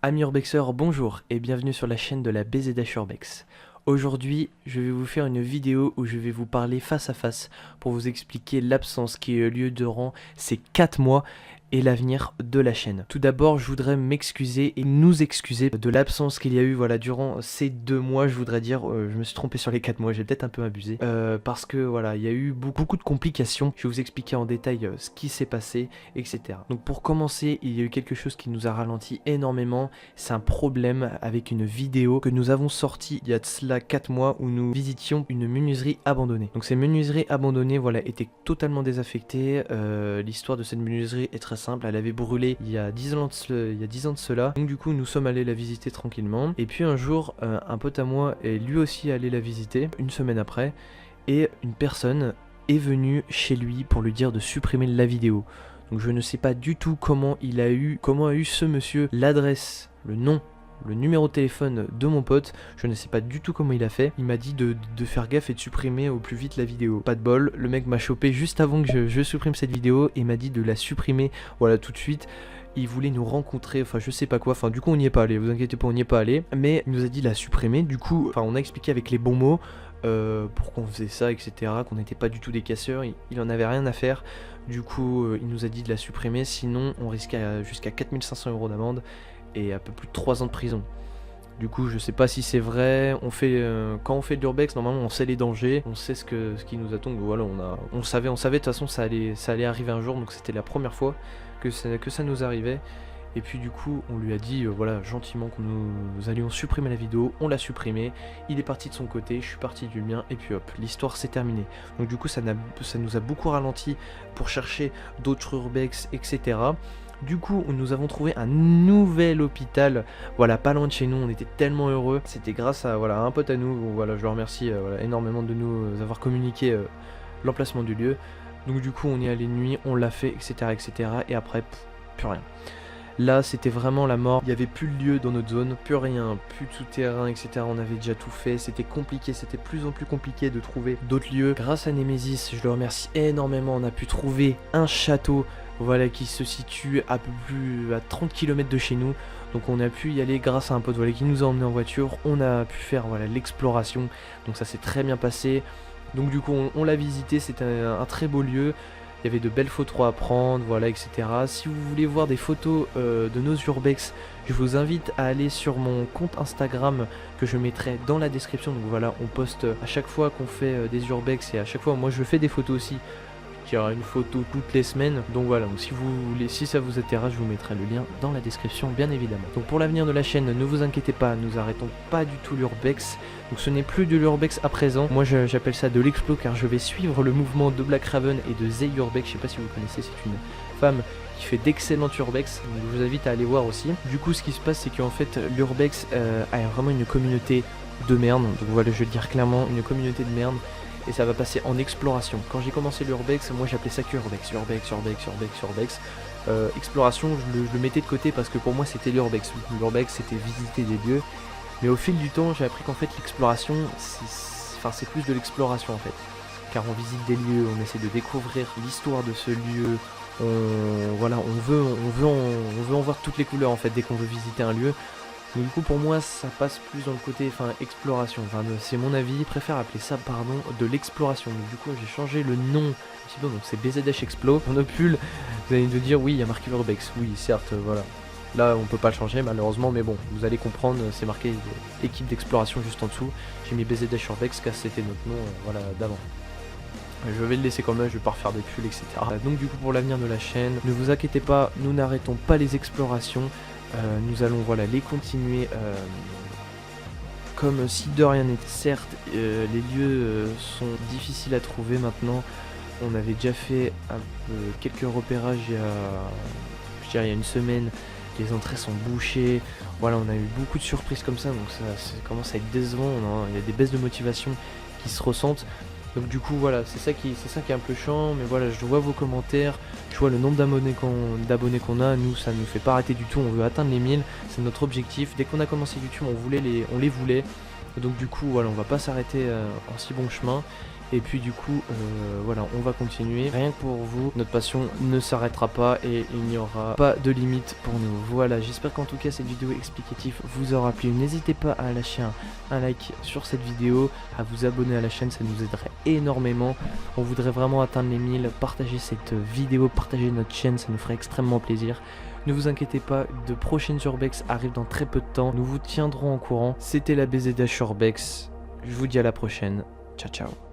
Amis urbexeurs, bonjour et bienvenue sur la chaîne de la BZH Urbex. Aujourd'hui, je vais vous faire une vidéo où je vais vous parler face à face pour vous expliquer l'absence qui a eu lieu durant ces 4 mois et l'avenir de la chaîne. Tout d'abord, je voudrais m'excuser et nous excuser de l'absence qu'il y a eu durant ces 2 mois, je voudrais dire, je me suis trompé sur les 4 mois, j'ai peut-être un peu abusé, parce que voilà, il y a eu beaucoup de complications. Je vais vous expliquer en détail ce qui s'est passé, etc. Donc pour commencer, il y a eu quelque chose qui nous a ralenti énormément, c'est un problème avec une vidéo que nous avons sortie il y a de cela 4 mois où nous visitions une menuiserie abandonnée. Donc ces menuiseries abandonnées, voilà, étaient totalement désaffectées. L'histoire de cette menuiserie est très simple, elle avait brûlé il y a 10 ans de cela, donc du coup nous sommes allés la visiter tranquillement, et puis un jour un pote à moi est lui aussi allé la visiter, une semaine après, et une personne est venue chez lui pour lui dire de supprimer la vidéo. Donc je ne sais pas du tout comment a eu ce monsieur l'adresse, le nom, le numéro de téléphone de mon pote, je ne sais pas du tout comment il a fait. Il m'a dit de faire gaffe et de supprimer au plus vite la vidéo. Pas de bol, le mec m'a chopé juste avant que je supprime cette vidéo et m'a dit de la supprimer, voilà, tout de suite. Il voulait nous rencontrer, enfin je sais pas quoi, enfin du coup on n'y est pas allé, vous inquiétez pas, on n'y est pas allé, mais il nous a dit de la supprimer. Du coup, enfin on a expliqué avec les bons mots pourquoi on faisait ça, etc., qu'on n'était pas du tout des casseurs, il en avait rien à faire. Du coup il nous a dit de la supprimer, sinon on risquait jusqu'à 4500 € d'amende et un peu plus de 3 ans de prison. Du coup, je sais pas si c'est vrai. Quand on fait de l'urbex, normalement on sait les dangers, on sait ce qui nous attend. Donc voilà, on savait de toute façon ça allait arriver un jour, donc c'était la première fois que ça nous arrivait. Et puis du coup, on lui a dit voilà, gentiment que nous allions supprimer la vidéo, on l'a supprimé, il est parti de son côté, je suis parti du mien, et puis hop, l'histoire s'est terminée. Donc du coup, ça nous a beaucoup ralenti pour chercher d'autres urbex, etc. Du coup, nous avons trouvé un nouvel hôpital, voilà, pas loin de chez nous, on était tellement heureux. C'était grâce à voilà, un pote à nous, voilà, je le remercie voilà, énormément de nous avoir communiqué l'emplacement du lieu. Donc du coup, on y est allé de nuit, on l'a fait, etc., etc. Et après, plus rien. Là, c'était vraiment la mort. Il n'y avait plus de lieu dans notre zone, plus rien, plus de souterrain, etc. On avait déjà tout fait. C'était compliqué, c'était de plus en plus compliqué de trouver d'autres lieux. Grâce à Nemesis, je le remercie énormément. On a pu trouver un château, voilà, qui se situe à peu plus à 30 km de chez nous. Donc on a pu y aller grâce à un pote, voilà, qui nous a emmené en voiture. On a pu faire voilà, l'exploration. Donc ça s'est très bien passé. Donc du coup, on l'a visité. C'était un très beau lieu. Il y avait de belles photos à prendre, voilà, etc. Si vous voulez voir des photos de nos urbex, je vous invite à aller sur mon compte Instagram que je mettrai dans la description. Donc voilà, on poste à chaque fois qu'on fait des urbex et à chaque fois, moi je fais des photos aussi. Il y aura une photo toutes les semaines. Donc voilà, donc si ça vous intéresse, je vous mettrai le lien dans la description, bien évidemment. Donc pour l'avenir de la chaîne, ne vous inquiétez pas, nous arrêtons pas du tout l'urbex. Donc ce n'est plus de l'urbex à présent. Moi j'appelle ça de l'explo car je vais suivre le mouvement de Black Raven et de Zay Urbex. Je sais pas si vous connaissez, c'est une femme qui fait d'excellentes urbex. Donc je vous invite à aller voir aussi. Du coup, ce qui se passe, c'est qu'en fait l'urbex a vraiment une communauté de merde. Donc voilà, je vais le dire clairement, une communauté de merde. Et ça va passer en exploration. Quand j'ai commencé l'urbex, moi j'appelais ça que urbex. Exploration, je le mettais de côté parce que pour moi c'était l'urbex. L'urbex c'était visiter des lieux. Mais au fil du temps, j'ai appris qu'en fait l'exploration, c'est plus de l'exploration en fait. Car on visite des lieux, on essaie de découvrir l'histoire de ce lieu. On veut en voir toutes les couleurs en fait dès qu'on veut visiter un lieu. Donc du coup pour moi ça passe plus dans le côté exploration, c'est mon avis, je préfère appeler ça de l'exploration. Donc du coup j'ai changé le nom un petit peu, donc c'est BZH Explo. Mon pull, vous allez me dire oui il y a marqué Urbex, oui certes voilà. Là on peut pas le changer malheureusement, mais bon vous allez comprendre, c'est marqué équipe d'exploration juste en dessous. J'ai mis BZH Urbex car c'était notre nom voilà, d'avant. Je vais le laisser comme ça, je vais pas refaire des pulls, etc. Donc du coup pour l'avenir de la chaîne, ne vous inquiétez pas, nous n'arrêtons pas les explorations. Nous allons voilà, les continuer comme si de rien n'était. Certes, les lieux sont difficiles à trouver maintenant. On avait déjà fait quelques repérages il y a une semaine. Les entrées sont bouchées. Voilà, on a eu beaucoup de surprises comme ça, donc ça commence à être décevant. Il y a des baisses de motivation qui se ressentent. Donc du coup voilà, c'est ça qui est un peu chiant, mais voilà, je vois vos commentaires, je vois le nombre d'abonnés qu'on a, nous ça ne nous fait pas arrêter du tout, on veut atteindre les 1000, c'est notre objectif. Dès qu'on a commencé YouTube, on les voulait, et donc du coup voilà, on va pas s'arrêter en si bon chemin. Et puis du coup, voilà, on va continuer. Rien que pour vous, notre passion ne s'arrêtera pas et il n'y aura pas de limite pour nous. Voilà, j'espère qu'en tout cas cette vidéo explicative vous aura plu. N'hésitez pas à lâcher un like sur cette vidéo, à vous abonner à la chaîne, ça nous aiderait énormément. On voudrait vraiment atteindre les 1000. Partagez cette vidéo, partagez notre chaîne, ça nous ferait extrêmement plaisir. Ne vous inquiétez pas, de prochaines Urbex arrivent dans très peu de temps. Nous vous tiendrons au courant. C'était la BZH Urbex. Je vous dis à la prochaine. Ciao ciao.